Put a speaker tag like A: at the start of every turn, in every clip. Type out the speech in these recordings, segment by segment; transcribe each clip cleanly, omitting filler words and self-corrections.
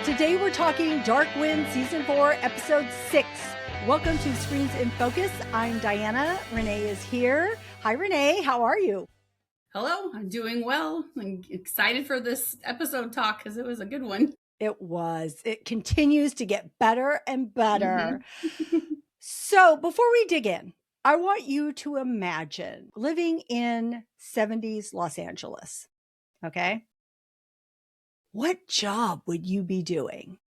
A: Today we're talking Dark Wind Season 4, Episode 6. Welcome to Screens in Focus. I'm Diana. Renee is here. Hi, Renee. How are you?
B: Hello, I'm doing well. I'm excited for this episode talk because it was a good one.
A: It was. It continues to get better and better. So before we dig in, I want you to imagine living in 70s Los Angeles. Okay? What job would you be doing?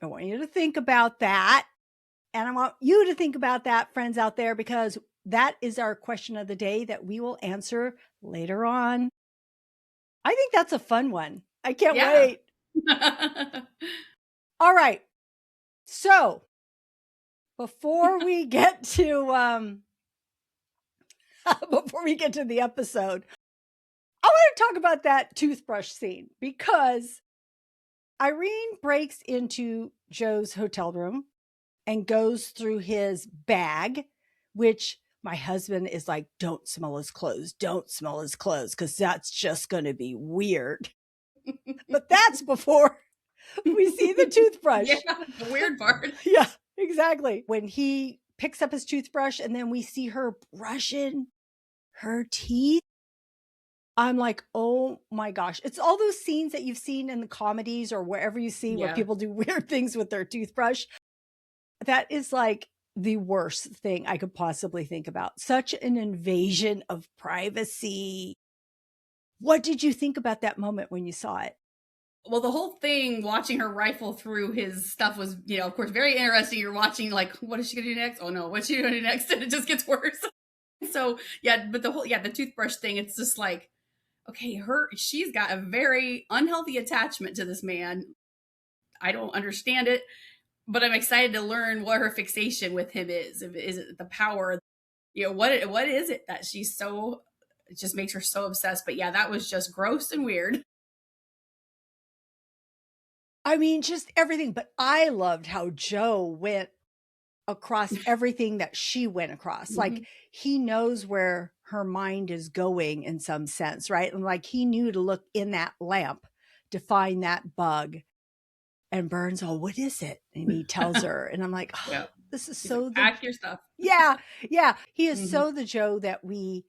A: I want you to think about that. And I want you to think about that, friends out there, because that is our question of the day that we will answer later on. I think that's a fun one. I can't wait. All right. So before we get to the episode, I want to talk about that toothbrush scene because Irene breaks into Joe's hotel room and goes through his bag, which my husband is like, don't smell his clothes. Don't smell his clothes because that's just going to be weird. But that's before we see the toothbrush.
B: Yeah, the weird part.
A: Yeah, exactly. When he picks up his toothbrush and then we see her brushing her teeth, I'm like, oh my gosh. It's all those scenes that you've seen in the comedies or wherever you see where people do weird things with their toothbrush. That is like the worst thing I could possibly think about. Such an invasion of privacy. What did you think about that moment when you saw it?
B: Well, the whole thing, watching her rifle through his stuff was, of course, very interesting. You're watching like, what is she going to do next? Oh no, what's she going to do next? And it just gets worse. So yeah, but the toothbrush thing, it's just like, okay, she's got a very unhealthy attachment to this man. I don't understand it. But I'm excited to learn what her fixation with him is. Is it the power? What is it that it just makes her so obsessed? But yeah, that was just gross and weird.
A: I mean, just everything. But I loved how Joe went across everything that she went across. Like he knows where her mind is going in some sense, right? And like he knew to look in that lamp to find that bug. And Burns, what is it? And he tells her, and I'm like, this is so
B: pack your stuff.
A: Yeah. He is so the Joe that we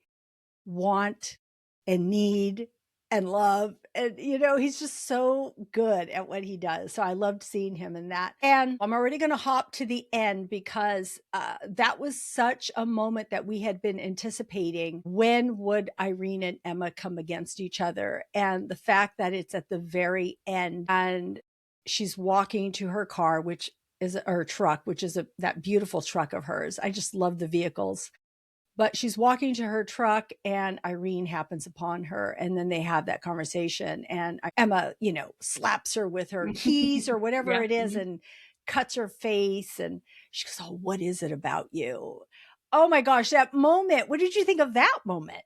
A: want and need and love. And, he's just so good at what he does. So I loved seeing him in that. And I'm already going to hop to the end because that was such a moment that we had been anticipating. When would Irene and Emma come against each other? And the fact that it's at the very end and she's walking to her car, which is her truck, which is that beautiful truck of hers. I just love the vehicles. But she's walking to her truck and Irene happens upon her. And then they have that conversation. And Emma, slaps her with her keys or whatever it is and cuts her face. And she goes, oh, what is it about you? Oh my gosh, that moment. What did you think of that moment?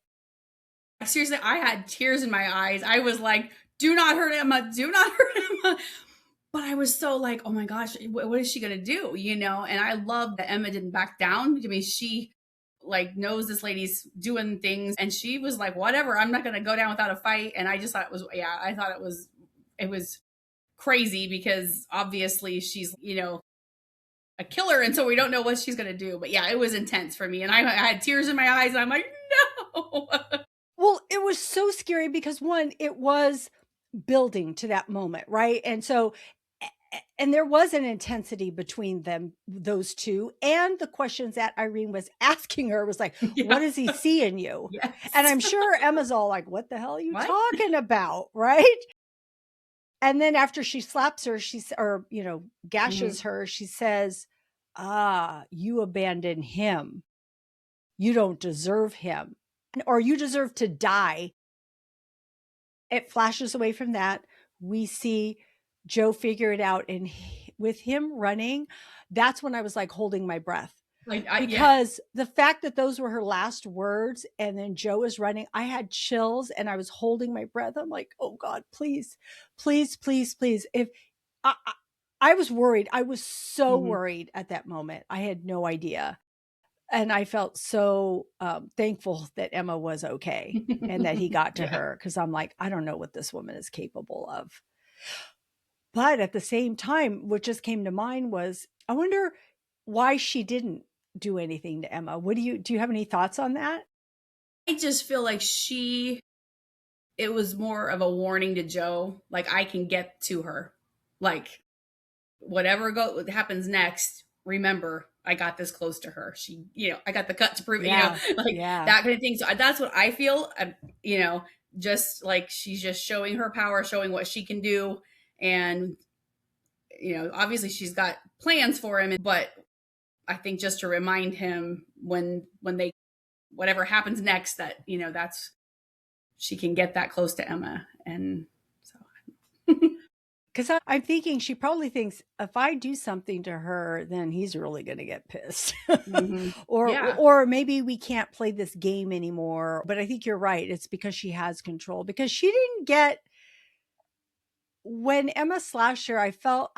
B: Seriously, I had tears in my eyes. I was like, do not hurt Emma. Do not hurt Emma. But I was so like, oh my gosh, what is she going to do? And I love that Emma didn't back down. I mean, she knows this lady's doing things and she was like, whatever, I'm not going to go down without a fight. And I just thought it was crazy because obviously she's, a killer. And so we don't know what she's going to do. But yeah, it was intense for me. And I had tears in my eyes and I'm like, no.
A: Well, it was so scary because one, it was building to that moment, right? And so and there was an intensity between those two. And the questions that Irene was asking her was like, what does he see in you?
B: Yes.
A: And I'm sure Emma's all like, what the hell are you talking about? Right. And then after she slaps her, gashes her, she says, you abandon him. You don't deserve him, or you deserve to die. It flashes away from that. We see Joe figure it out. And with him running, that's when I was like holding my breath. Because the fact that those were her last words and then Joe is running, I had chills and I was holding my breath. I'm like, oh God, please, please, please, please. If I was worried, I was so worried at that moment. I had no idea. And I felt so thankful that Emma was okay and that he got to her. Cause I'm like, I don't know what this woman is capable of. But at the same time, what just came to mind was, I wonder why she didn't do anything to Emma. Do you have any thoughts on that?
B: I just feel like it was more of a warning to Joe, like I can get to her. Like whatever happens next, remember I got this close to her. She, I got the cut to prove it,
A: Yeah.
B: like
A: Yeah.
B: that kind of thing. So that's what I feel. Just like she's just showing her power, showing what she can do. And, obviously she's got plans for him, but I think just to remind him when whatever happens next, that, that's, she can get that close to Emma. And so.
A: Because I'm thinking she probably thinks, if I do something to her, then he's really going to get pissed.
B: Mm-hmm. Yeah.
A: Or maybe we can't play this game anymore. But I think you're right. It's because she has control. Because she didn't get, when Emma slashed her, I thought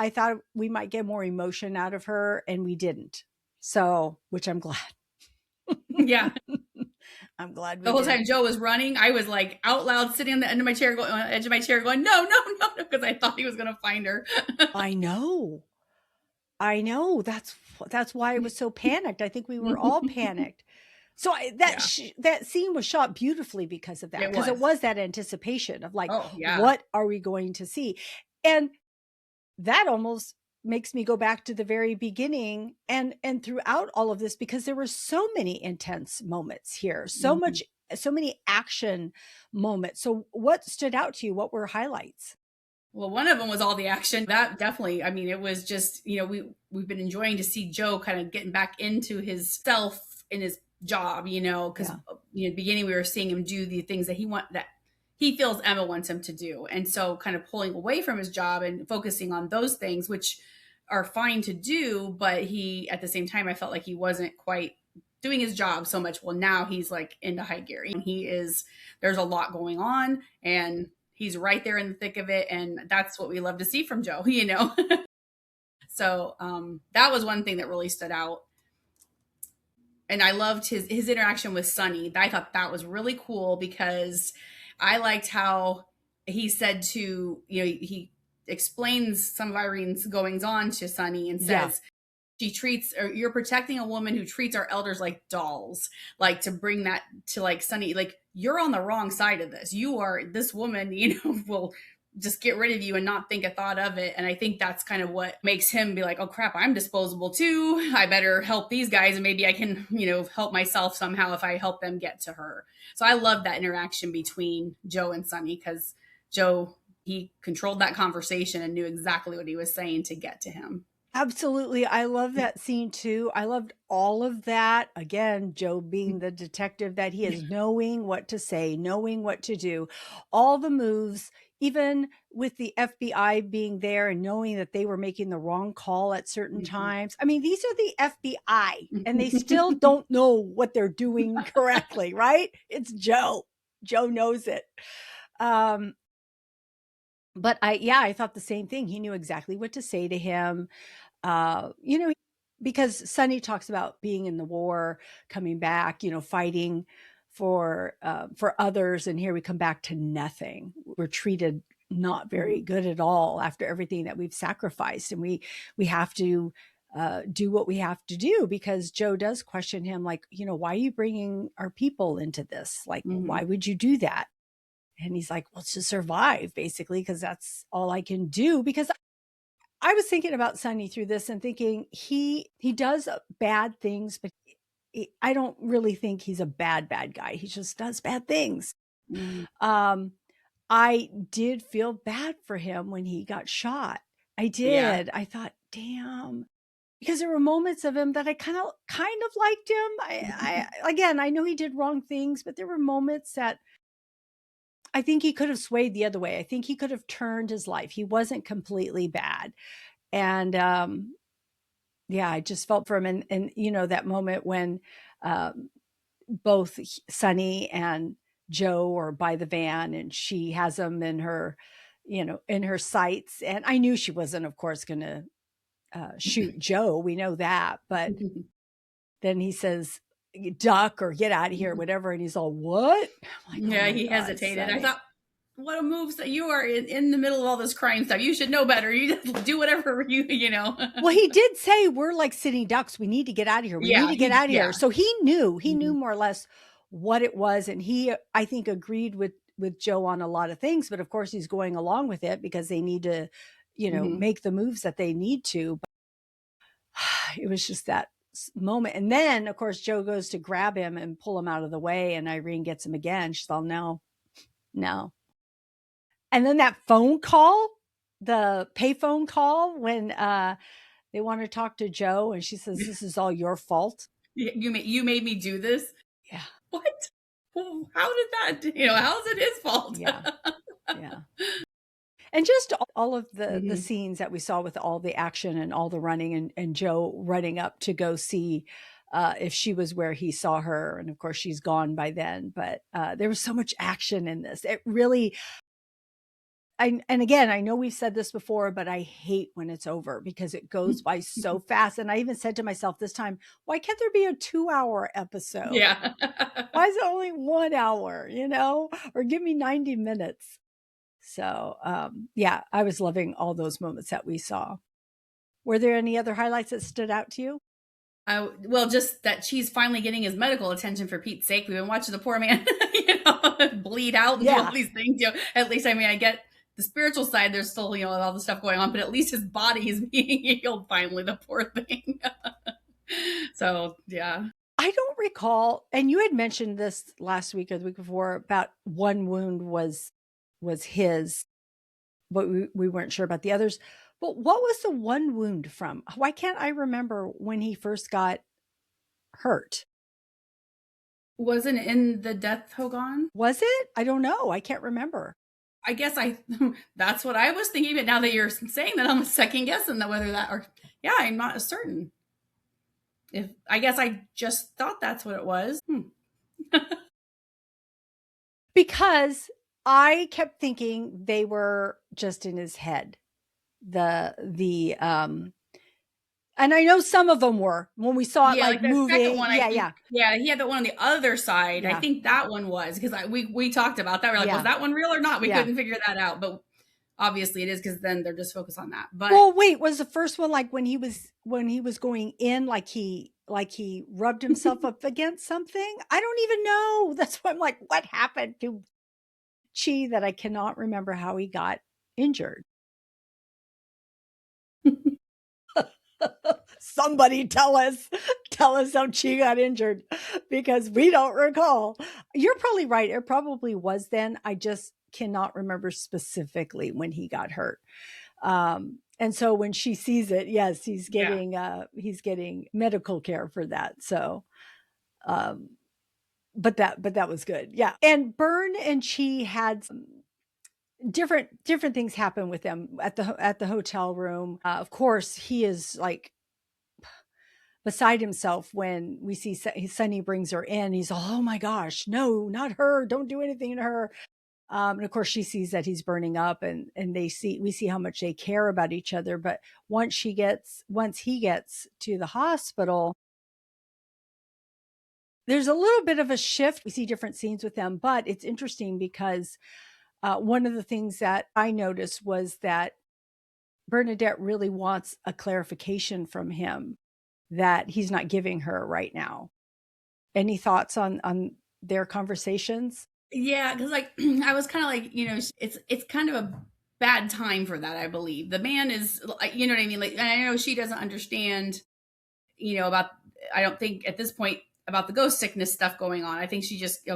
A: we might get more emotion out of her, and we didn't. So, which I'm glad.
B: Yeah.
A: I'm glad we
B: the whole
A: did.
B: time Joe was running, I was like out loud sitting on the edge of my chair going, no, because I thought he was going to find her.
A: I know. That's why I was so panicked. I think we were all panicked. So that scene was shot beautifully because of that. Because it was that anticipation of like, what are we going to see? And that almost makes me go back to the very beginning and throughout all of this, because there were so many intense moments here, so many action moments. So what stood out to you? What were highlights?
B: Well, one of them was all the action. That definitely, I mean, it was just, we've been enjoying to see Joe kind of getting back into his self in his job, because in the beginning we were seeing him do the things that he feels Emma wants him to do. And so kind of pulling away from his job and focusing on those things, which are fine to do. But he, at the same time, I felt like he wasn't quite doing his job so much. Well, now he's like into high gear. There's a lot going on, and he's right there in the thick of it. And that's what we love to see from Joe, So that was one thing that really stood out. And I loved his interaction with Sonny. I thought that was really cool, because I liked how he said he explains some of Irene's goings on to Sonny and says, you're protecting a woman who treats our elders like dolls, like to bring that to like Sonny, like you're on the wrong side of this. This woman, will just get rid of you and not think a thought of it. And I think that's kind of what makes him be like, oh crap, I'm disposable too. I better help these guys, and maybe I can, help myself somehow if I help them get to her. So I love that interaction between Joe and Sonny, because Joe, he controlled that conversation and knew exactly what he was saying to get to him.
A: Absolutely. I love that scene too. I loved all of that. Again, Joe being the detective that he is, knowing what to say, knowing what to do, all the moves, even with the FBI being there and knowing that they were making the wrong call at certain times. I mean, these are the FBI and they still don't know what they're doing correctly, right? It's Joe. Joe knows it. But I thought the same thing. He knew exactly what to say to him. Because Sonny talks about being in the war, coming back, fighting for others. And here we come back to nothing. We're treated not very good at all after everything that we've sacrificed. And we have to do what we have to do, because Joe does question him, like, why are you bringing our people into this? Like, why would you do that? And he's like, well, to survive, basically, because that's all I can do. Because I was thinking about Sonny through this and thinking he does bad things, but I don't really think he's a bad guy. He just does bad things. I did feel bad for him when he got shot. I did. I thought, damn. Because there were moments of him that I kind of liked him. Again, I know he did wrong things, but there were moments that I think he could have swayed the other way. I think he could have turned his life. He wasn't completely bad. And I just felt for him. And that moment when both Sonny and Joe are by the van and she has him in her, in her sights. And I knew she wasn't, of course, going to shoot Joe. We know that. But then he says, duck or get out of here, whatever. And he's all, what?
B: Like, he hesitated. Sonny. what a move that you are in the middle of all this crime stuff. You should know better. You just do whatever you know.
A: Well, he did say we're like sitting ducks. We need to get out of here. We need to get out of here. So he knew more or less what it was. And he, I think, agreed with Joe on a lot of things, but of course he's going along with it because they need to, make the moves that they need to. But it was just that moment. And then of course Joe goes to grab him and pull him out of the way, and Irene gets him again. She's all, no. And then that phone call, the payphone call, when they want to talk to Joe, and she says, "This is all your fault.
B: You made me do this."
A: Yeah.
B: What? Well, how did that? How is it his fault?
A: Yeah. And just all of the scenes that we saw with all the action and all the running, and Joe running up to go see if she was where he saw her. And of course she's gone by then, but there was so much action in this. It really, and again, I know we've said this before, but I hate when it's over because it goes by so fast. And I even said to myself this time, why can't there be a 2-hour episode?
B: Yeah.
A: Why is it only 1 hour, or give me 90 minutes? So, I was loving all those moments that we saw. Were there any other highlights that stood out to you?
B: Well, just that she's finally getting his medical attention, for Pete's sake. We've been watching the poor man, bleed out and do all these things. At least, I get the spiritual side. There's still, all the stuff going on, but at least his body is being healed finally, the poor thing. So, yeah.
A: I don't recall, and you had mentioned this last week or the week before, about one wound was his, but we weren't sure about the others. But what was the one wound from? Why can't I remember when he first got hurt?
B: Wasn't in the Death Hogan?
A: Was it? I don't know. I can't remember.
B: I guess that's what I was thinking, but now that you're saying that, I'm second guessing that whether that, or I'm not certain. I guess I just thought that's what it was.
A: Because I kept thinking they were just in his head. And I know some of them were when we saw it like moving.
B: One, yeah, he had the one on the other side. Yeah. I think that one was, because we talked about that. We're like, was that one real or not? We couldn't figure that out, but obviously it is, because then they're just focused on that. But
A: wait, was the first one like when he was going in, like he rubbed himself up against something? I don't even know. That's why I'm like, what happened to Chee that I cannot remember how he got injured? Somebody tell us how Chee got injured, because we don't recall. You're probably right. It probably was then. I just cannot remember specifically when he got hurt. And so when she sees it, yes, he's getting medical care for that. So, but that was good. Yeah. And Bern and Chee had some different things happen with them at the hotel room. Of course, he is like beside himself when we see Sonny brings her in. He's all, oh my gosh, no, not her. Don't do anything to her. And of course she sees that he's burning up, and we see how much they care about each other. But once he gets to the hospital, there's a little bit of a shift. We see different scenes with them, but it's interesting because one of the things that I noticed was that Bernadette really wants a clarification from him that he's not giving her right now. Any thoughts on their conversations?
B: Yeah, because I was kind of like, it's kind of a bad time for that, I believe. The man is, you know what I mean? Like, I know she doesn't understand, about, I don't think at this point, about the ghost sickness stuff going on. I think she just,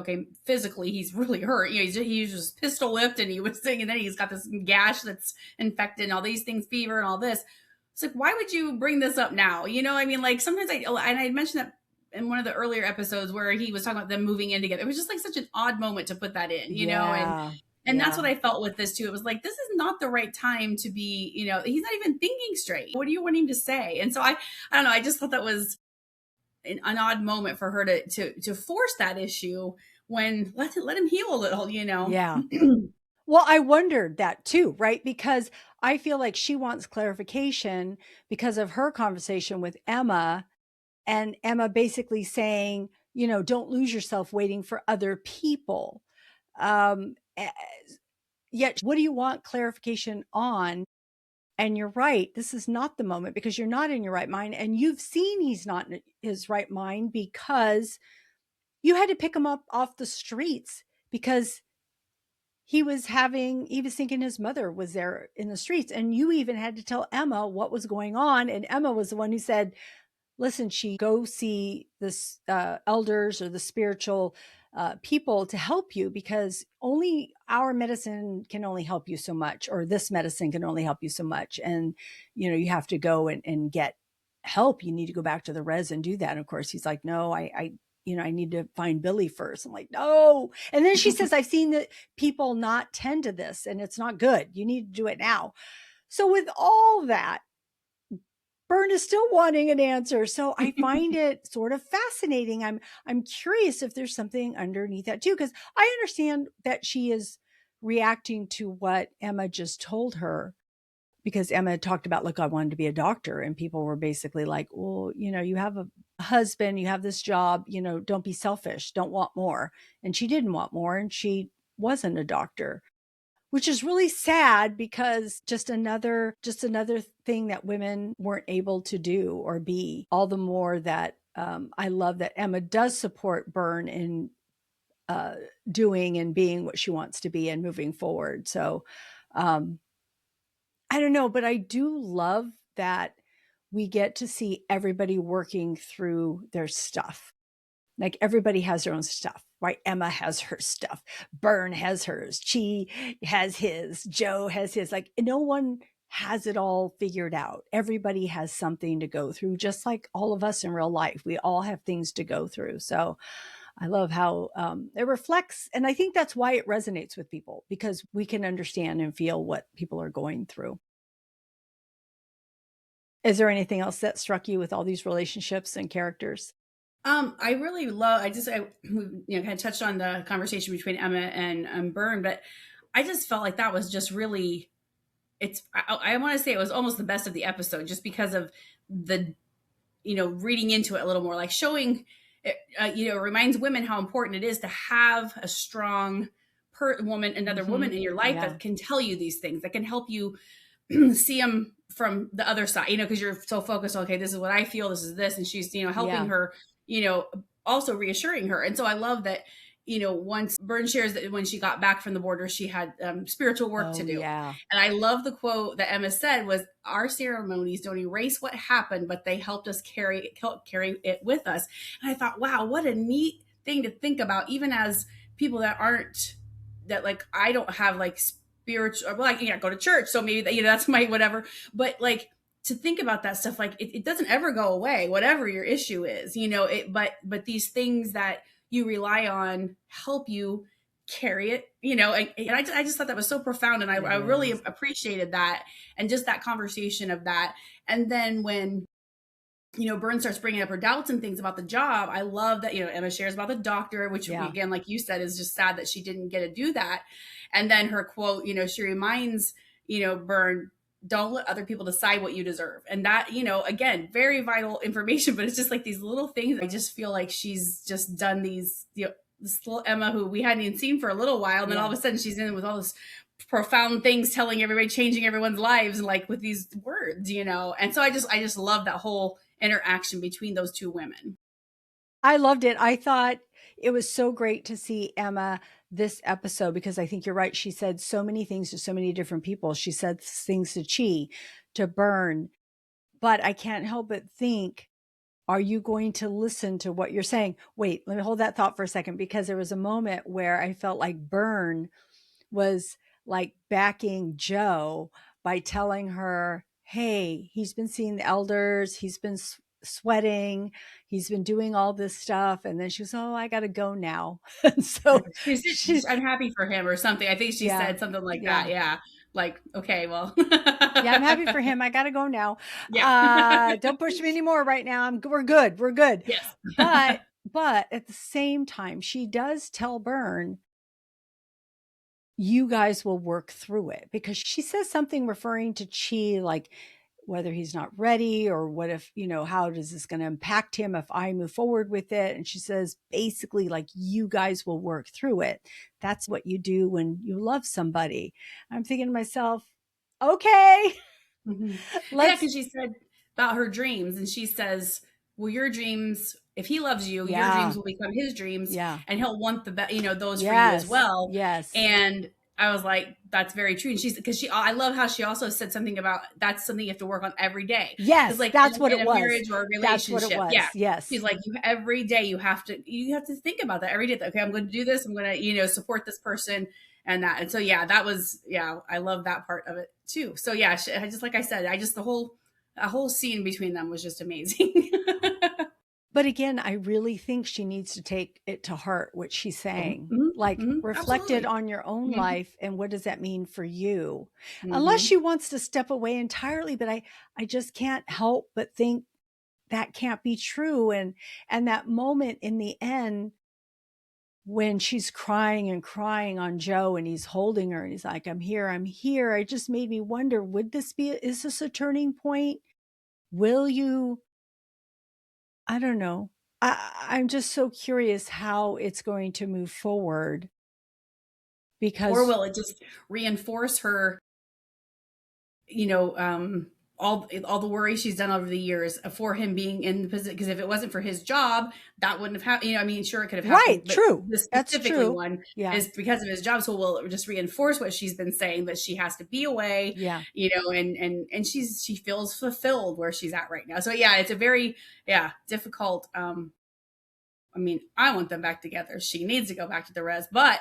B: physically he's really hurt. He was just pistol whipped, and he was saying, and then he's got this gash that's infected and all these things, fever and all this. It's like, why would you bring this up now? I mean, like sometimes and I mentioned that in one of the earlier episodes where he was talking about them moving in together. It was just like such an odd moment to put that in, and that's what I felt with this too. It was like, this is not the right time to be, he's not even thinking straight. What do you want him to say? And so I don't know. I just thought that was an odd moment for her to force that issue when let him heal a little,
A: Yeah. Well, I wondered that too, right? Because I feel like she wants clarification because of her conversation with Emma, and Emma basically saying, don't lose yourself waiting for other people. Yet, what do you want clarification on? And you're right, this is not the moment because you're not in your right mind. And you've seen he's not in his right mind because you had to pick him up off the streets because he was thinking his mother was there in the streets. And you even had to tell Emma what was going on. And Emma was the one who said, listen, she go see this elders or the spiritual people to help you because only our medicine can only help you so much, or this medicine can only help you so much. And, you have to go and get help. You need to go back to the res and do that. And of course, he's like, no, I need to find Billy first. I'm like, no. And then she says, I've seen that people not tend to this and it's not good. You need to do it now. So with all that, Bern is still wanting an answer. So I find it sort of fascinating. I'm curious if there's something underneath that too, because I understand that she is reacting to what Emma just told her, because Emma talked about, look, I wanted to be a doctor. And people were basically like, well, you have a husband, you have this job, don't be selfish, don't want more. And she didn't want more, and she wasn't a doctor, which is really sad because just another thing that women weren't able to do or be. All the more that I love that Emma does support Bern in doing and being what she wants to be and moving forward. So I don't know, but I do love that we get to see everybody working through their stuff. Like everybody has their own stuff, right? Emma has her stuff. Bern has hers. Chee has his. Joe has his. Like no one has it all figured out. Everybody has something to go through, just like all of us in real life. We all have things to go through. So I love how it reflects. And I think that's why it resonates with people, because we can understand and feel what people are going through. Is there anything else that struck you with all these relationships and characters?
B: I really love. Kind of touched on the conversation between Emma and Bern, but I just felt like that was just really. I want to say it was almost the best of the episode, just because of the, reading into it a little more, like showing, it reminds women how important it is to have a strong woman, another woman in your life that can tell you these things, that can help you see them from the other side, because you're so focused. Okay, this is what I feel. This is this. And she's, helping her, also reassuring her. And so I love that, once Bern shares that when she got back from the border, she had spiritual work to do.
A: Yeah.
B: And I love the quote that Emma said was, our ceremonies don't erase what happened, but they helped us carry it with us. And I thought, wow, what a neat thing to think about, even as people that like, I don't have like spiritual, well, I can't go to church, so maybe that, that's my whatever, but like to think about that stuff, like it doesn't ever go away, whatever your issue is, but these things that you rely on help you carry it, and I just thought that was so profound, and I really appreciated that, and just that conversation of that. And then when Bern starts bringing up her doubts and things about the job, I love that, Emma shares about the doctor, which again, like you said, is just sad that she didn't get to do that. And then her quote, she reminds, Bern, don't let other people decide what you deserve. And that, again, very vital information, but it's just like these little things. I just feel like she's just done these, this little Emma who we hadn't even seen for a little while. And then all of a sudden she's in with all this profound things, telling everybody, changing everyone's lives, and like with these words, And so I just love that whole interaction between those two women.
A: I loved it. I thought it was so great to see Emma this episode, because I think you're right. She said so many things to so many different people. She said things to Chee, to Bern, but I can't help but think, are you going to listen to what you're saying? Wait, let me hold that thought for a second, because there was a moment where I felt like Bern was like backing Joe by telling her, hey, he's been seeing the elders, he's been sweating, he's been doing all this stuff. And then she was, oh, I gotta go now. And so
B: she's unhappy for him or something. I think she said something like that. Yeah, like, okay, well.
A: Yeah, I'm happy for him, I gotta go now. Don't push me anymore right now. We're good.
B: Yes.
A: But at the same time, she does tell Bern, you guys will work through it, because she says something referring to Chee, like, whether he's not ready, or what if, how does this going to impact him if I move forward with it? And she says, basically, like, you guys will work through it. That's what you do when you love somebody. I'm thinking to myself, okay,
B: Yeah,
A: let's,
B: because she said about her dreams, and she says, well, your dreams, if he loves you, your
A: yeah,
B: dreams will become his dreams,
A: yeah,
B: and he'll want the best, those for you as
A: yes,
B: well.
A: yes.
B: And I was like, that's very true. And I love how she also said something about that's something you have to work on every day.
A: Yes,
B: like
A: that's what
B: in
A: it
B: a
A: was.
B: marriage or a
A: That's what it
B: relationship.
A: was.
B: Yeah.
A: Yes.
B: She's like, every day you have to think about that every day. Okay, I'm going to do this. I'm going to, support this person and that. And so, yeah, that was, I love that part of it too. So yeah, just like I said, the whole scene between them was just amazing.
A: But again, I really think she needs to take it to heart, what she's saying. Like, reflect
B: Absolutely.
A: it on your own life, and what does that mean for you?
B: Mm-hmm.
A: Unless she wants to step away entirely, but I just can't help but think that can't be true. And that moment in the end, when she's crying and crying on Joe, and he's holding her and he's like, I'm here, it just made me wonder, is this a turning point? Will you, I don't know. I'm just so curious how it's going to move forward, because,
B: or will it just reinforce her, all the worry she's done over the years for him being in the position? Because if it wasn't for his job, that wouldn't have happened. Sure, it could have happened.
A: right? True.
B: The
A: That's
B: specifically
A: true.
B: one
A: Yeah.
B: is because of his job. So will it just reinforce what she's been saying, that she has to be away?
A: Yeah.
B: And she feels fulfilled where she's at right now. So yeah, it's a very difficult. I want them back together. She needs to go back to the res, but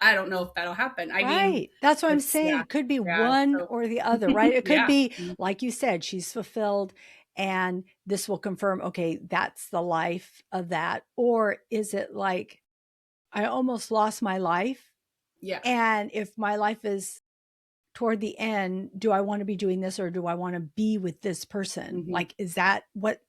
B: I don't know if that'll happen.
A: Right. That's what I'm saying. It could be one or the other, right? It could be, like you said, she's fulfilled, and this will confirm, okay, that's the life of that. Or is it like, I almost lost my life.
B: Yeah.
A: And if my life is toward the end, do I want to be doing this, or do I want to be with this person? Like, is that what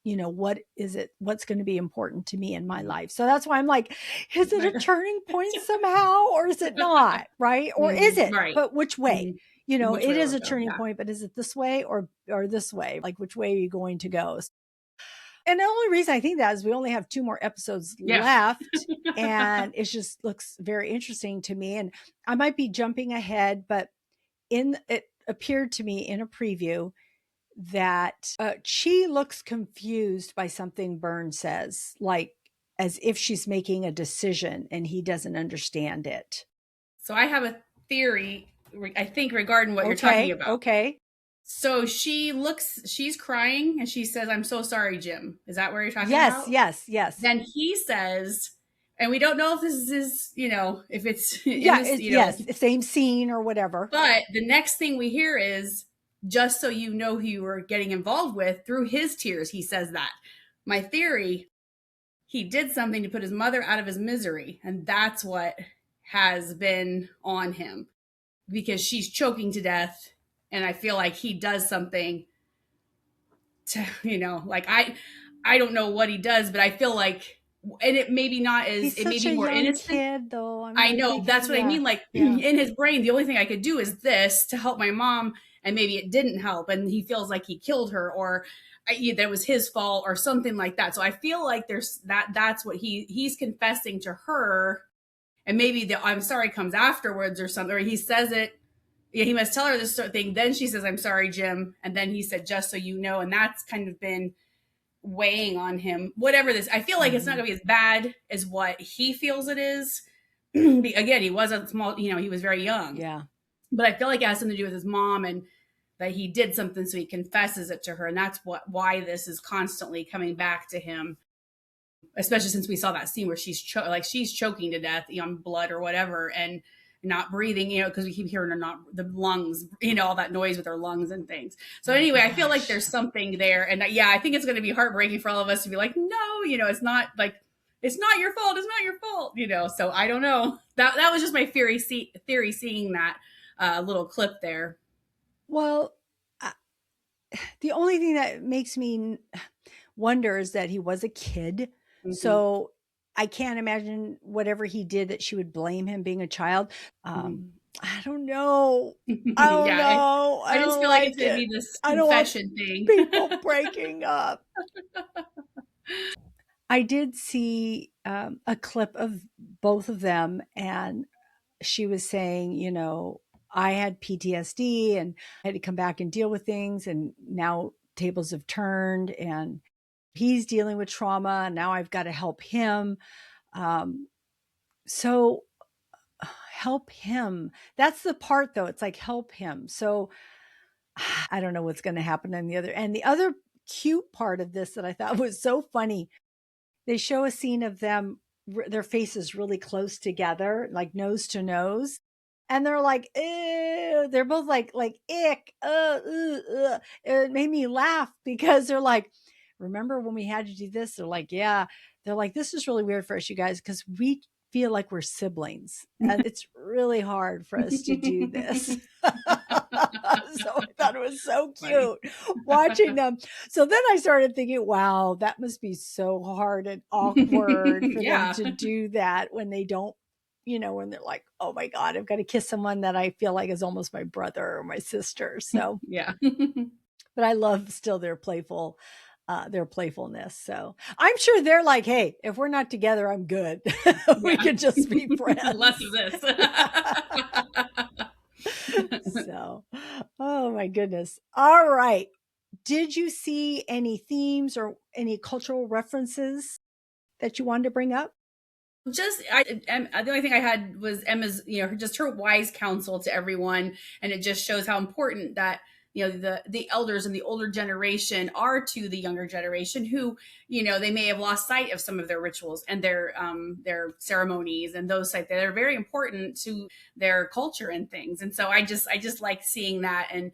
A: is it, what's going to be important to me in my life? So that's why I'm like, is it a turning point somehow, or is it not? Right. Or is it,
B: right.
A: But which way?
B: Which
A: it
B: way
A: is
B: will
A: a
B: it go?
A: turning point, but is it this way or this way? Like, which way are you going to go? And the only reason I think that is we only have 2 more episodes left, and it just looks very interesting to me. And I might be jumping ahead, but it appeared to me in a preview that Chee looks confused by something Bern says, like as if she's making a decision and he doesn't understand it.
B: So I have a theory, I think, regarding what you're talking about.
A: Okay.
B: So she's crying and she says, I'm so sorry, Jim. Is that where you're talking about?
A: Yes.
B: Then he says, and we don't know if this is, if it's,
A: same scene or whatever.
B: But the next thing we hear is, just so you know who you were getting involved with, through his tears, he says that. My theory, he did something to put his mother out of his misery. And that's what has been on him, because she's choking to death. And I feel like he does something to, like, I don't know what he does, but I feel like, and it maybe not as, it may be more innocent.
A: Kid, though.
B: I know, that's what I mean. Like, in his brain, the only thing I could do is this to help my mom, and maybe it didn't help, and he feels like he killed her, or that it was his fault, or something like that. So I feel like there's that's what he's confessing to her, and maybe the I'm sorry comes afterwards or something, or he says it. Yeah, he must tell her this sort of thing. Then she says, I'm sorry, Jim. And then he said, just so you know. And that's kind of been weighing on him. Whatever this, I feel like it's not going to be as bad as what he feels it is. Again, he was a small, he was very young.
A: Yeah.
B: But I feel like it has something to do with his mom, and that he did something, so he confesses it to her. And that's why this is constantly coming back to him. Especially since we saw that scene where she's choking to death on blood or whatever, and not breathing, because we keep hearing her the lungs, all that noise with her lungs and things. So anyway, I feel like there's something there. And I think it's going to be heartbreaking for all of us to be like, no, it's not like, it's not your fault. It's not your fault, so I don't know. That was just my theory seeing that little clip there.
A: Well, the only thing that makes me wonder is that he was a kid. So I can't imagine whatever he did that she would blame him being a child. I don't know. I don't
B: Yeah,
A: know. I
B: I just
A: don't
B: feel like it's
A: like
B: gonna
A: it.
B: be this
A: I don't want
B: confession thing.
A: people breaking up. I did see a clip of both of them, and she was saying, you know, I had PTSD and I had to come back and deal with things, and now tables have turned, and he's dealing with trauma, and now I've got to help him. Um, so help him. That's the part, though. It's like help him. So I don't know what's going to happen on the other. And the other cute part of this that I thought was so funny, they show a scene of them, their faces really close together, like nose to nose. And they're like, ew. They're both like ick. It made me laugh because they're like, remember when we had to do this? They're like, yeah. They're like, this is really weird for us, you guys, because we feel like we're siblings. And it's really hard for us to do this. So I thought it was so
B: Funny.
A: cute watching them. So then I started thinking, wow, that must be so hard and awkward for them
B: Yeah.
A: to do that when they don't, you know, when they're like, oh my God, I've got to kiss someone that I feel like is almost my brother or my sister. So,
B: Yeah.
A: but I love still their playfulness. So I'm sure they're like, hey, if we're not together, I'm good. We
B: Yeah.
A: could just be friends.
B: Less of this.
A: So, oh my goodness. All right. Did you see any themes or any cultural references that you wanted to bring up?
B: Just the only thing I had was Emma's, you know, just her wise counsel to everyone, and it just shows how important that, you know, the elders and the older generation are to the younger generation who, you know, they may have lost sight of some of their rituals and their ceremonies and those type that are very important to their culture and things. And so I just like seeing that, and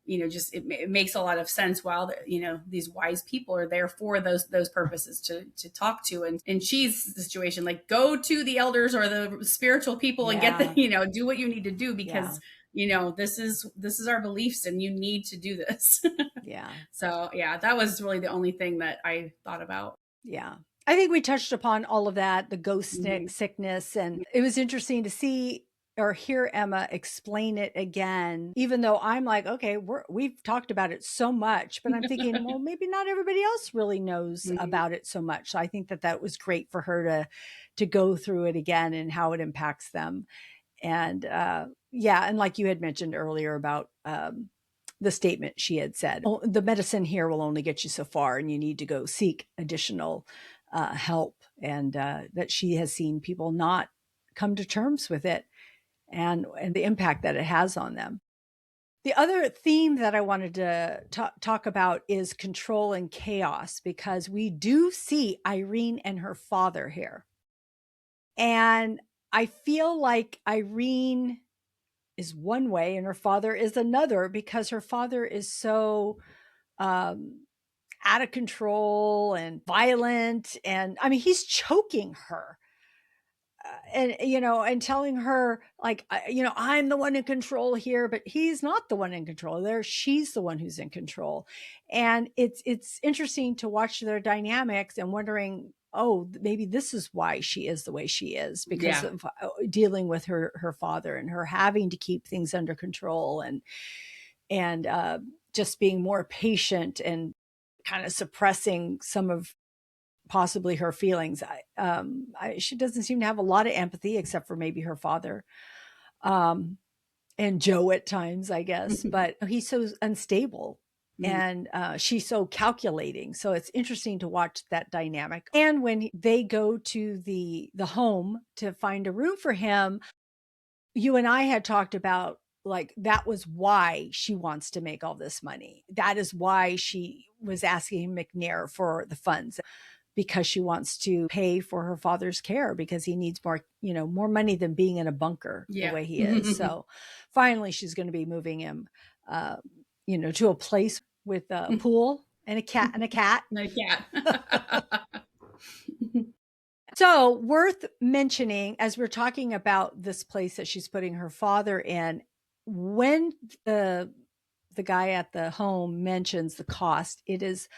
B: you know, just it makes a lot of sense. While you know, these wise people are there for those purposes to talk to. And in Chee's situation, like, go to the elders or the spiritual people and get the, you know, do what you need to do, because you know, this is our beliefs and you need to do this.
A: Yeah.
B: So yeah, that was really the only thing that I thought about.
A: Yeah. I think we touched upon all of that, the ghost
B: Mhm.
A: sickness. And it was interesting to see or hear Emma explain it again, even though I'm like, okay, we've talked about it so much, but I'm thinking, well, maybe not everybody else really knows
B: Mhm.
A: about it so much. So I think that was great for her to go through it again and how it impacts them. And yeah, and like you had mentioned earlier about the statement she had said, oh, the medicine here will only get you so far, and you need to go seek additional help. And that she has seen people not come to terms with it, and the impact that it has on them. The other theme that I wanted to talk about is control and chaos, because we do see Irene and her father here. And I feel like Irene is one way and her father is another, because her father is so um, out of control and violent. And I mean, he's choking her. And you know, and telling her like, you know, I'm the one in control here, but he's not the one in control there. She's the one who's in control. And it's interesting to watch their dynamics and wondering, oh, maybe this is why she is the way she is, because
B: Yeah.
A: of dealing with her father and her having to keep things under control, and just being more patient and kind of suppressing some of possibly her feelings. She doesn't seem to have a lot of empathy, except for maybe her father, um, and Joe at times, I guess. But he's so unstable,
B: Mhm.
A: and she's so calculating. So it's interesting to watch that dynamic. And when they go to the home to find a room for him, you and I had talked about, like, that was why she wants to make all this money. That is why she was asking McNair for the funds, because she wants to pay for her father's care, because he needs more, you know, more money than being in a bunker the
B: Yeah.
A: way he is. So finally she's going to be moving him, uh, you know, to a place with a pool and a cat and a cat.
B: No cat.
A: So worth mentioning, as we're talking about this place that she's putting her father in, when the guy at the home mentions the cost, it is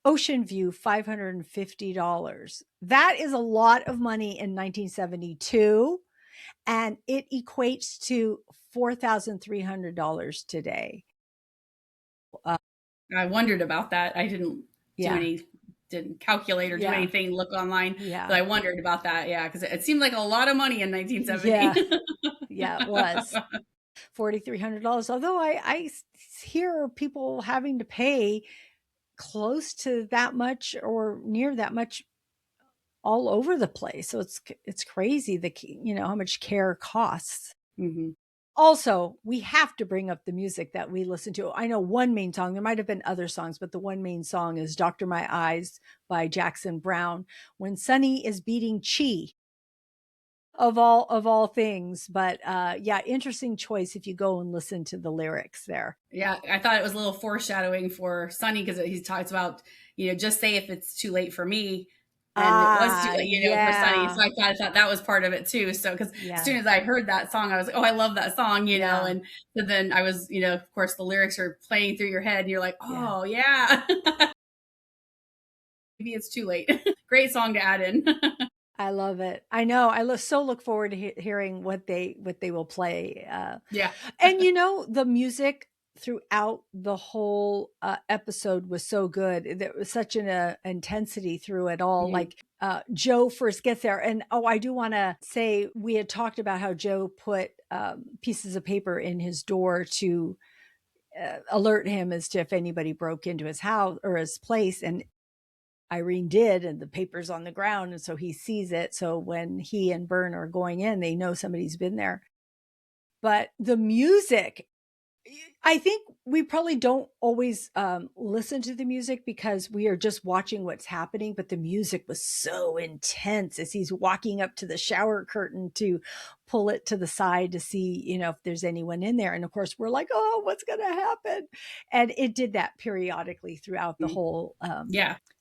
A: Ocean View, $550. That is a lot of money in 1972. and it equates to $4,300 today.
B: I wondered about that. I didn't didn't calculate or do anything, look online, but I wondered about that. Yeah, because it seemed like a lot of money in 1970.
A: Yeah, it was $4,300. Although I hear people having to pay close to that much or near that much all over the place. So it's crazy how much care costs.
B: Mm-hmm.
A: Also, we have to bring up the music that we listen to. I know one main song, there might have been other songs, but the one main song is Dr. My Eyes by Jackson Browne, when Sonny is beating Chee, of all things. But interesting choice if you go and listen to the lyrics there.
B: Yeah, I thought it was a little foreshadowing for Sonny, because he talks about, just say if it's too late for me. And it was too late, for Sonny. So I thought that was part of it too. So, because as soon as I heard that song, I was like, oh, I love that song, and so then I was, of course the lyrics are playing through your head and you're like, oh yeah. Maybe it's too late. Great song to add in.
A: I love it. I know. I so look forward to hearing what they will play. And the music throughout the whole episode was so good. There was such an intensity through it all. Like Joe first gets there, and I do want to say, we had talked about how Joe put pieces of paper in his door to alert him as to if anybody broke into his house or his place, and Irene did, and the paper's on the ground, and so he sees it. So when he and Bern are going in, they know somebody's been there. But the music, I think we probably don't always listen to the music because we are just watching what's happening, but the music was so intense as he's walking up to the shower curtain to pull it to the side to see, if there's anyone in there. And of course we're like, oh, what's going to happen? And it did that periodically throughout the whole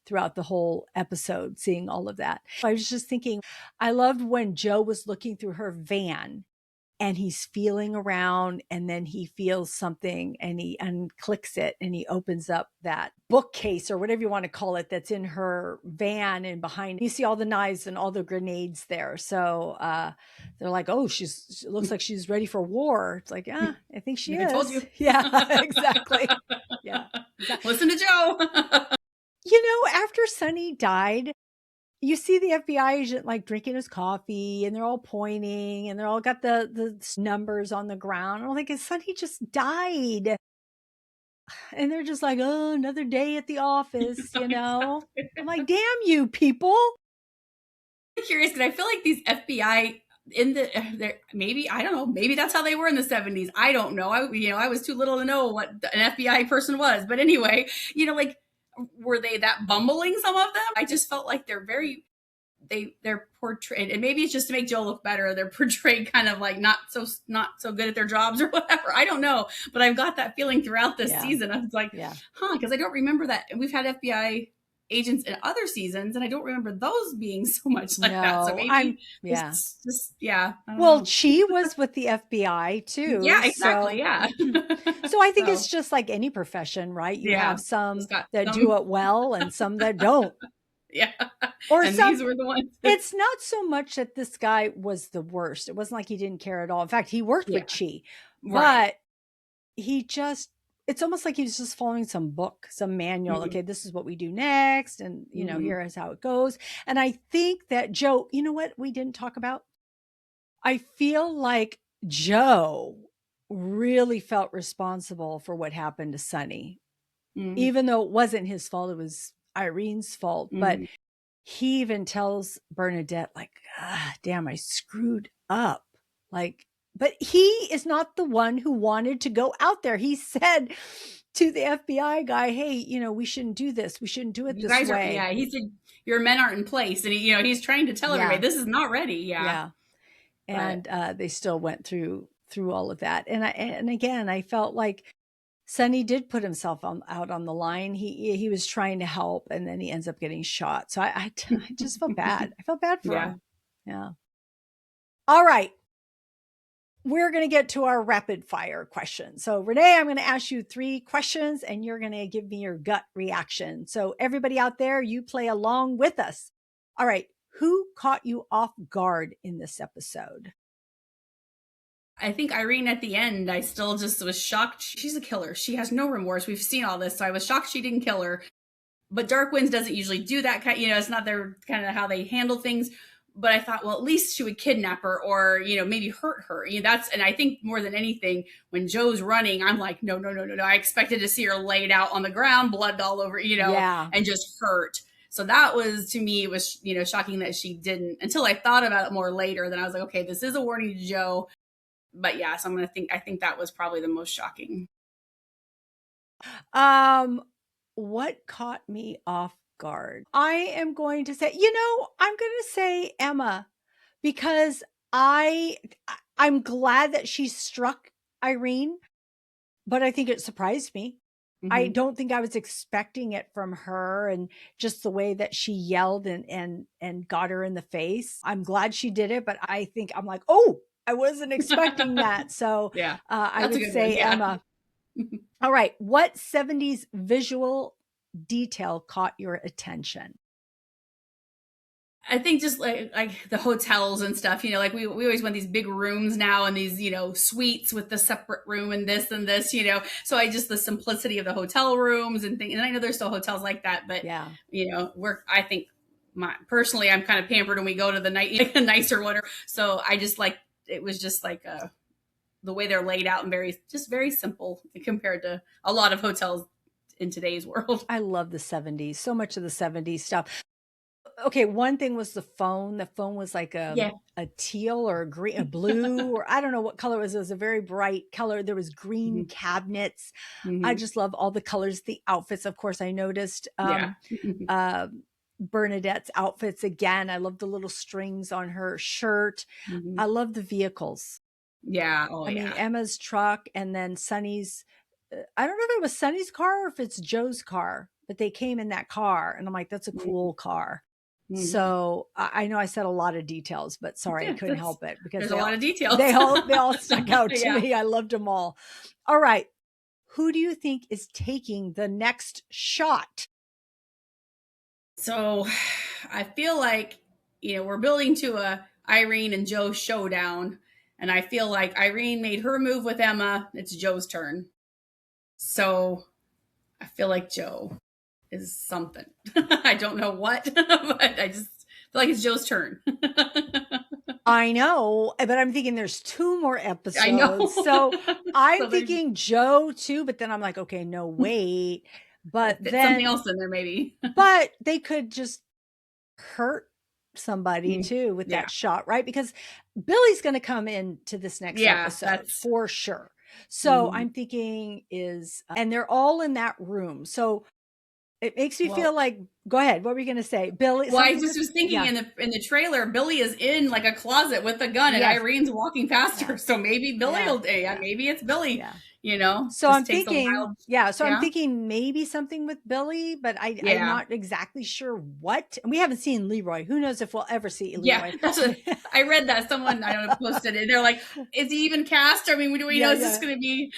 A: throughout the whole episode, seeing all of that. I was just thinking, I loved when Joe was looking through her van and he's feeling around, and then he feels something and he unclicks it and he opens up that bookcase or whatever you want to call it that's in her van, and behind you see all the knives and all the grenades there. So they're like, oh, she looks like she's ready for war. It's like, I think she is. I told you. Yeah, exactly. Yeah. Exactly.
B: Listen to Joe.
A: After Sonny died, you see the FBI agent like drinking his coffee, and they're all pointing, and they're all got the numbers on the ground. I'm like, his Sonny just died. And they're just like, oh, another day at the office, I'm like, damn you people.
B: I'm curious, because I feel like these FBI maybe, I don't know, maybe that's how they were in the 70s. I don't know. I was too little to know what an FBI person was. But anyway, like, were they that bumbling, some of them? I just felt like they're portrayed, and maybe it's just to make Joe look better, they're portrayed kind of like not so good at their jobs or whatever. I don't know, but I've got that feeling throughout this season. I was like, because I don't remember that. And we've had FBI agents in other seasons, and I don't remember those being so much like that. So maybe
A: well, Chee was with the FBI too.
B: Yeah, exactly.
A: So I think it's just like any profession, right? You have some that do it well and some that don't.
B: Yeah.
A: Or
B: and these were the ones.
A: It's not so much that this guy was the worst. It wasn't like he didn't care at all. In fact, he worked with Chee, but it's almost like he was just following some book, some manual. Okay, this is what we do next. And, here is how it goes. And I think that Joe, you know what we didn't talk about? I feel like Joe really felt responsible for what happened to Sonny, even though it wasn't his fault. It was Irene's fault. But he even tells Bernadette, like, damn, I screwed up. Like, but he is not the one who wanted to go out there. He said to the FBI guy, hey, we shouldn't do this. We shouldn't do it this way.
B: He said, your men aren't in place. And he's trying to tell everybody, this is not ready. Yeah.
A: And they still went through all of that. And again, I felt like Sonny did put himself out on the line. He was trying to help, and then he ends up getting shot. So I just felt bad. I felt bad for him. Yeah. All right. We're going to get to our rapid fire questions. So Renee, I'm going to ask you 3 questions, and you're going to give me your gut reaction. So everybody out there, you play along with us. All right. Who caught you off guard in this episode?
B: I think Irene at the end, I still just was shocked. She's a killer. She has no remorse. We've seen all this. So I was shocked she didn't kill her. But Dark Winds doesn't usually do that kind, it's not their kind of how they handle things. But I thought, well, at least she would kidnap her or, maybe hurt her. And I think more than anything, when Joe's running, I'm like, no. I expected to see her laid out on the ground, blood all over, and just hurt. So that was, to me, it was, shocking that she didn't, until I thought about it more later. Then I was like, okay, this is a warning to Joe. But yeah, so I think that was probably the most shocking.
A: What caught me off guard? I am going to say, I'm going to say Emma, because I'm glad that she struck Irene, but I think it surprised me. I don't think I was expecting it from her, and just the way that she yelled and got her in the face. I'm glad she did it, but I'm like, oh, I wasn't expecting that. So
B: yeah,
A: I would say Emma. All right. What 70s visual detail caught your attention?
B: I think just like the hotels and stuff, like we always want these big rooms now and these, suites with the separate room and this, so the simplicity of the hotel rooms and things. And I know there's still hotels like that, but yeah, I think personally, I'm kind of pampered when we go to the nicer one. So I just it was just like the way they're laid out and very simple compared to a lot of hotels in today's world.
A: I love the 70s, so much of the 70s stuff. Okay, one thing was the phone. The phone was like a teal or a green, a blue, or I don't know what color it was. It was a very bright color. There was green cabinets. I just love all the colors, the outfits. Of course, I noticed Bernadette's outfits again. I love the little strings on her shirt. I love the vehicles.
B: Yeah.
A: I mean, Emma's truck, and then Sonny's. I don't know if it was Sonny's car or if it's Joe's car, but they came in that car, and I'm like, that's a cool car. So I know I said a lot of details, but sorry, I couldn't help it because
B: there's a lot of details.
A: They all stuck out to me. I loved them all. All right. Who do you think is taking the next shot?
B: So I feel like, we're building to a Irene and Joe showdown. And I feel like Irene made her move with Emma. It's Joe's turn. So I feel like Joe is something. I don't know what, but I just feel like it's Joe's turn.
A: I know, but I'm thinking there's 2 more episodes.
B: I know.
A: So I'm thinking Joe too, but then I'm like, okay, no, wait. But then
B: something else in there maybe.
A: But they could just hurt somebody too with that shot, right? Because Billy's going to come into this next episode for sure. So I'm thinking and they're all in that room. So it makes me feel like, go ahead. What were you going to say? Billy?
B: Well, I just was thinking in the trailer, Billy is in like a closet with a gun and Irene's walking past her. So maybe Billy maybe it's Billy,
A: So I'm thinking, I'm thinking maybe something with Billy, but I'm not exactly sure what. And we haven't seen Leroy. Who knows if we'll ever see Leroy.
B: Yeah, that's what I read that someone, I don't know, posted it. They're like, is he even cast? I mean, do we know is this going to be?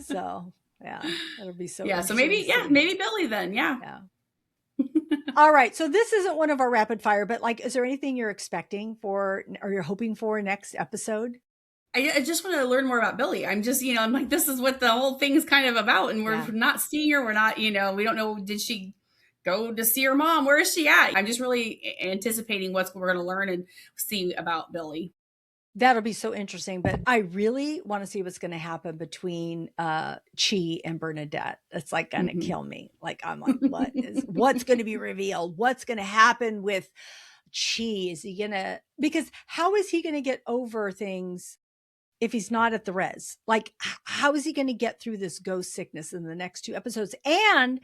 A: So yeah, that'll be so.
B: Yeah, so maybe Billy then. Yeah.
A: All right. So this isn't one of our rapid fire, but is there anything you're expecting for, or you're hoping for next episode?
B: I just want to learn more about Billy. I'm just, I'm like, this is what the whole thing is kind of about. And we're not seeing her. We're not, we don't know. Did she go to see her mom? Where is she at? I'm just really anticipating what we're going to learn and see about Billy.
A: That'll be so interesting. But I really want to see what's going to happen between Chee and Bernadette. It's like going to kill me. Like, I'm like, what's going to be revealed? What's going to happen with Chee? Is he going to, because how is he going to get over things if he's not at the res? Like, how is he going to get through this ghost sickness in the next 2 episodes? And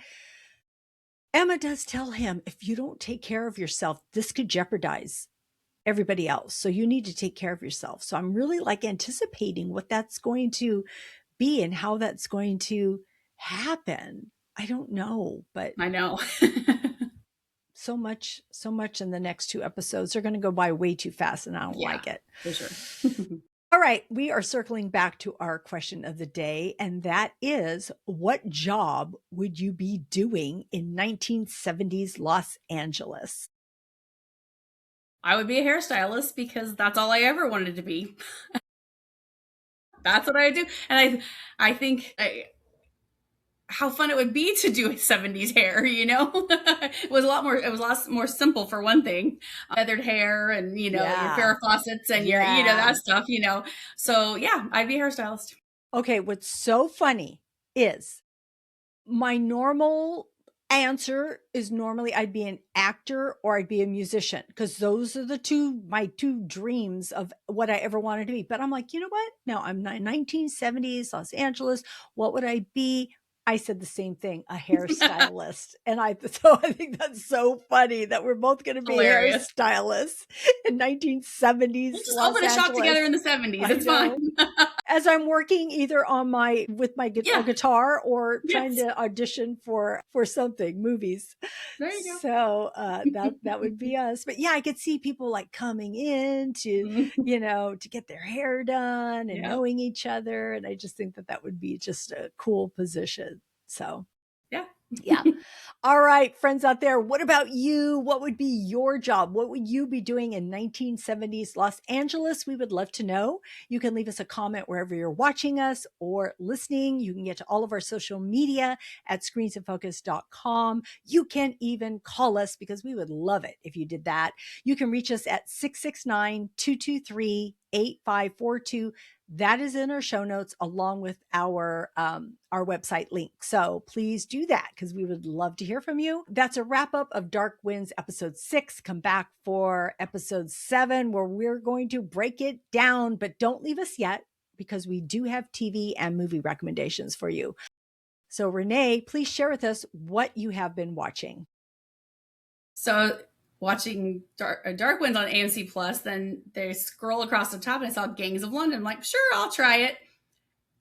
A: Emma does tell him, if you don't take care of yourself, this could jeopardize everybody else. So you need to take care of yourself. So I'm really anticipating what that's going to be and how that's going to happen. I don't know, but
B: I know.
A: so much in the next 2 episodes. They're going to go by way too fast, and I don't like it.
B: For sure.
A: All right. We are circling back to our question of the day. And that is, what job would you be doing in 1970s Los Angeles?
B: I would be a hairstylist because that's all I ever wanted to be. That's what I do. And I think how fun it would be to do a 70s hair, it was a lot more simple for one thing. Feathered hair and, your Farrah Fawcett's and your, that stuff, So yeah, I'd be a hairstylist.
A: Okay. What's so funny is my normal answer is normally I'd be an actor or I'd be a musician, because those are my two dreams of what I ever wanted to be. But I'm like, you know what? No, I'm 1970s Los Angeles. What would I be? I said the same thing, a hairstylist. And so I think that's so funny that we're both going to be hairstylists in 1970s.
B: We'll just open a shop together in the 70s. It's fine.
A: As I'm working either with my guitar or trying to audition for something, movies.
B: There you go.
A: So that would be us. But yeah, I could see people like coming in to, to get their hair done and knowing each other. And I just think that would be just a cool position. So yeah. All right, friends out there, what about you? What would be your job? What would you be doing in 1970s Los Angeles? We would love to know. You can leave us a comment wherever you're watching us or listening. You can get to all of our social media at screensinfocus.com. You can even call us, because we would love it if you did that. You can reach us at 669-223-8542. That is in our show notes, along with our website link. So please do that, because we would love to hear from you. That's a wrap up of Dark Winds episode 6. Come back for episode 7, where we're going to break it down, but don't leave us yet, because we do have TV and movie recommendations for you. So Renee, please share with us what you have been watching.
B: So watching Dark Winds on AMC Plus, then they scroll across the top and I saw Gangs of London. I'm like, sure, I'll try it.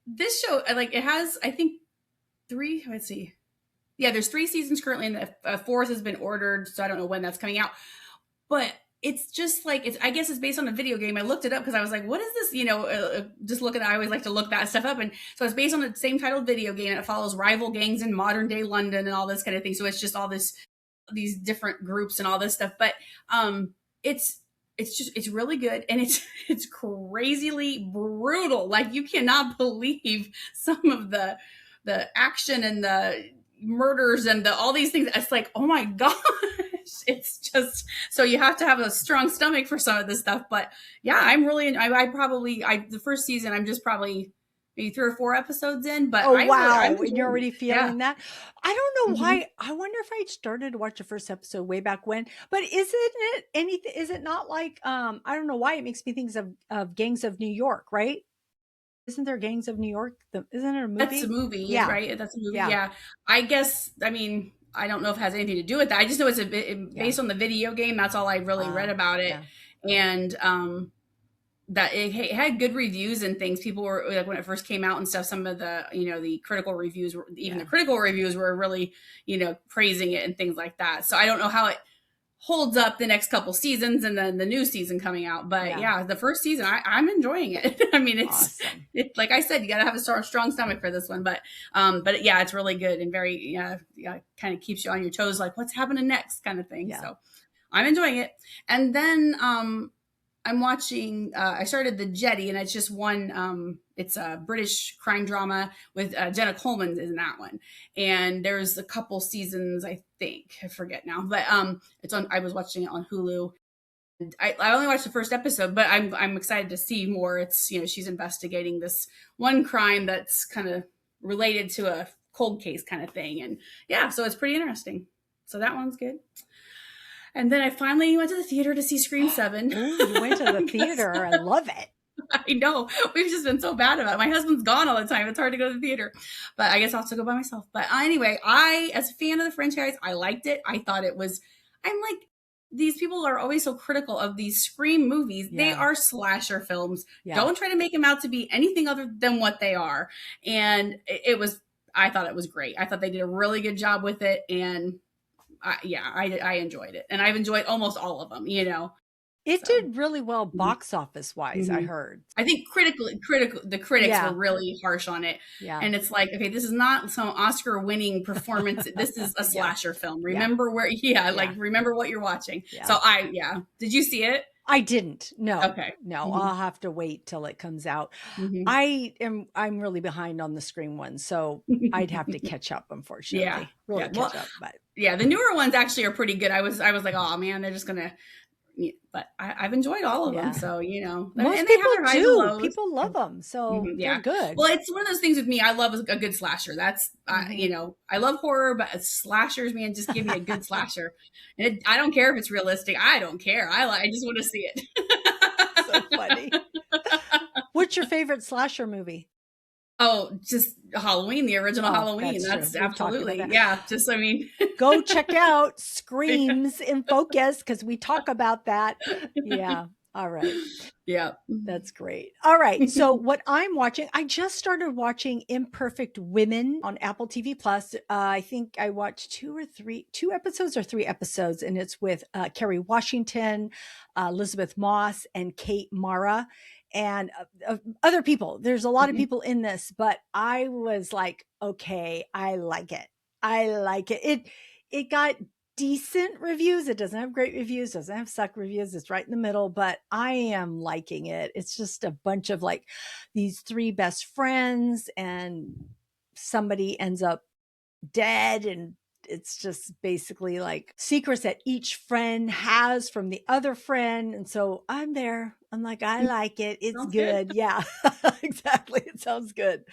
B: This show, it has, I think, 3, let's see. Yeah, there's 3 seasons currently, and the 4th has been ordered, so I don't know when that's coming out. But it's just like, I guess it's based on a video game. I looked it up because I was like, what is this? Just looking at, I always like to look that stuff up. And so it's based on the same titled video game, and it follows rival gangs in modern day London and all this kind of thing. So it's just all these different groups and all this stuff. But it's really good, and it's crazily brutal. Like, you cannot believe some of the action and the murders and the all these things. It's like, oh my gosh, it's just, so you have to have a strong stomach for some of this stuff. But yeah, I'm really, the first season, I'm just probably maybe 3 or 4 episodes in, but
A: you're already feeling that. I don't know why. I wonder if I started to watch the first episode way back when, but is it not like, I don't know why it makes me think of Gangs of New York, right? Isn't there Gangs of New York? Isn't it a movie?
B: That's a movie, right? That's a movie. Yeah. I guess, I don't know if it has anything to do with that. I just know it's based on the video game. That's all I really read about it. Yeah. And, that it had good reviews and things. People were like, when it first came out and stuff, some of the, the critical reviews were, the critical reviews were really, praising it and things like that. So I don't know how it holds up the next couple seasons and then the new season coming out. But the first season, I'm enjoying it. It's awesome. Like I said, you got to have a strong stomach for this one. But yeah, it's really good and very, kind of keeps you on your toes. Like, what's happening next kind of thing. Yeah. So I'm enjoying it. And then, I'm watching, I started The Jetty, and it's just one, it's a British crime drama with Jenna Coleman in that one. And there's a couple seasons, I think, I forget now, but I was watching it on Hulu. I only watched the first episode, but I'm excited to see more. It's, she's investigating this one crime that's kind of related to a cold case kind of thing. And yeah, so it's pretty interesting. So that one's good. And then I finally went to the theater to see Scream 7.
A: Ooh, you went to the theater. I love it.
B: I know. We've just been so bad about it. My husband's gone all the time. It's hard to go to the theater. But I guess I'll have to go by myself. But anyway, as a fan of the franchise, I liked it. I thought it was, I'm like, these people are always so critical of these Scream movies. Yeah. They are slasher films. Yeah. Don't try to make them out to be anything other than what they are. And I thought it was great. I thought they did a really good job with it. And I enjoyed it, and I've enjoyed almost all of them.
A: It did really well box office wise. I heard.
B: I think the critics were really harsh on it. Yeah, and it's like, okay, this is not some Oscar-winning performance. This is a slasher film. Remember remember what you're watching. Yeah. So did you see it?
A: I didn't. No.
B: Okay.
A: No, I'll have to wait till it comes out. I'm really behind on the Scream one, so I'd have to catch up, unfortunately.
B: Yeah.
A: Catch up, but
B: yeah, the newer ones actually are pretty good. I was like, oh man, they're just gonna. But I've enjoyed all of them, so
A: most
B: and
A: people
B: they have
A: do. People love them, so they're good.
B: Well, it's one of those things with me. I love a good slasher. That's I love horror, but slashers, man, just give me a good slasher. And I don't care if it's realistic. I don't care. I just want to see it.
A: So funny. What's your favorite slasher movie?
B: Oh, just Halloween, the original Halloween. That's absolutely, just,
A: go check out Screams in Focus, because we talk about that. Yeah. All right.
B: Yeah.
A: That's great. All right. So what I'm watching, I just started watching Imperfect Women on Apple TV Plus. I think I watched 2 episodes or 3 episodes, and it's with Kerry Washington, Elizabeth Moss, and Kate Mara. And other people. There's a lot of people in this, but I was like, okay, I like it. It got decent reviews. It doesn't have great reviews, doesn't have suck reviews. It's right in the middle, but I am liking it. It's just a bunch of like these 3 best friends, and somebody ends up dead, and it's just basically like secrets that each friend has from the other friend. And so I'm there. I'm like, I like it. It's good. Yeah, exactly. It sounds good.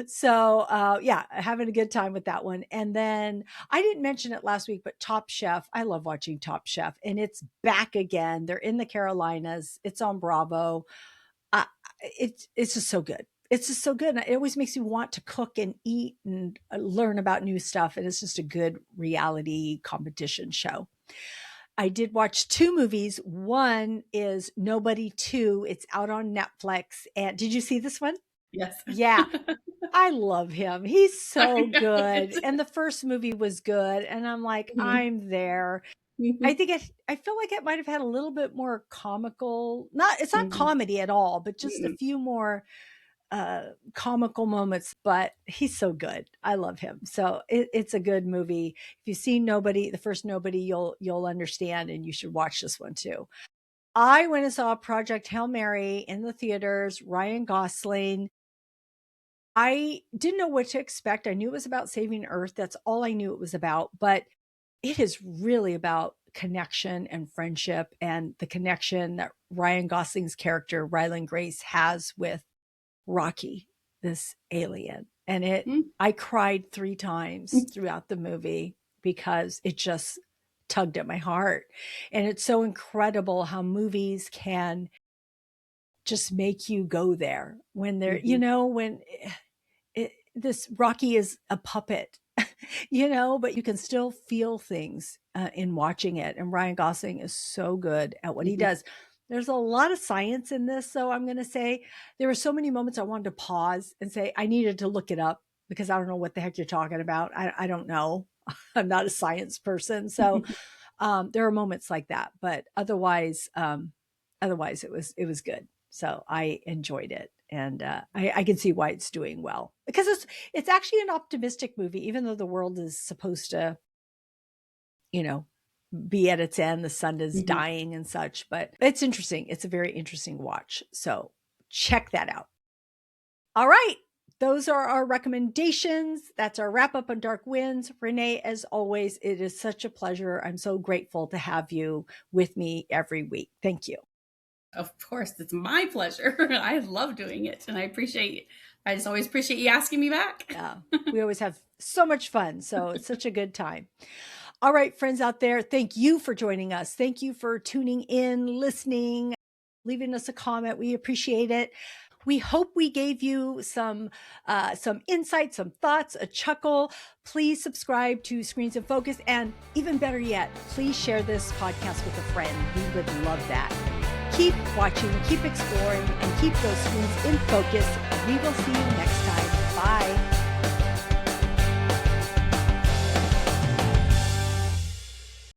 A: So having a good time with that one. And then I didn't mention it last week, but Top Chef. I love watching Top Chef, and it's back again. They're in the Carolinas. It's on Bravo. It's just so good. It's just so good. It always makes you want to cook and eat and learn about new stuff. And it's just a good reality competition show. I did watch 2 movies. One is Nobody 2. It's out on Netflix. And did you see this one?
B: Yes.
A: Yeah. I love him. He's so good. And the first movie was good. And I'm like, I'm there. I think I feel like it might have had a little bit more comical. It's not comedy at all, but just a few more comical moments, but he's so good. I love him. So it's a good movie. If you've seen the first Nobody, you'll understand, and you should watch this one too. I went and saw Project Hail Mary in the theaters, Ryan Gosling. I didn't know what to expect. I knew it was about saving Earth. That's all I knew it was about, but it is really about connection and friendship, and the connection that Ryan Gosling's character, Ryland Grace, has with Rocky, this alien. And I cried 3 times throughout the movie because it just tugged at my heart. And it's so incredible how movies can just make you go there when they're, when this Rocky is a puppet, but you can still feel things in watching it. And Ryan Gosling is so good at what he does. There's a lot of science in this. So I'm going to say there were so many moments I wanted to pause and say, I needed to look it up because I don't know what the heck you're talking about. I don't know. I'm not a science person. So there are moments like that, but otherwise it was good. So I enjoyed it. And I can see why it's doing well, because it's actually an optimistic movie, even though the world is supposed to, be at its end, the sun is dying and such, but it's interesting. It's a very interesting watch. So check that out. All right. Those are our recommendations. That's our wrap up on Dark Winds. Renee, as always, it is such a pleasure. I'm so grateful to have you with me every week. Thank you.
B: Of course, it's my pleasure. I love doing it, and I just always appreciate you asking me back.
A: Yeah, we always have so much fun. So it's such a good time. All right, friends out there, thank you for joining us. Thank you for tuning in, listening, leaving us a comment. We appreciate it. We hope we gave you some insight, some thoughts, a chuckle. Please subscribe to Screens in Focus. And even better yet, please share this podcast with a friend. We would love that. Keep watching, keep exploring, and keep those screens in focus. We will see you next time. Bye.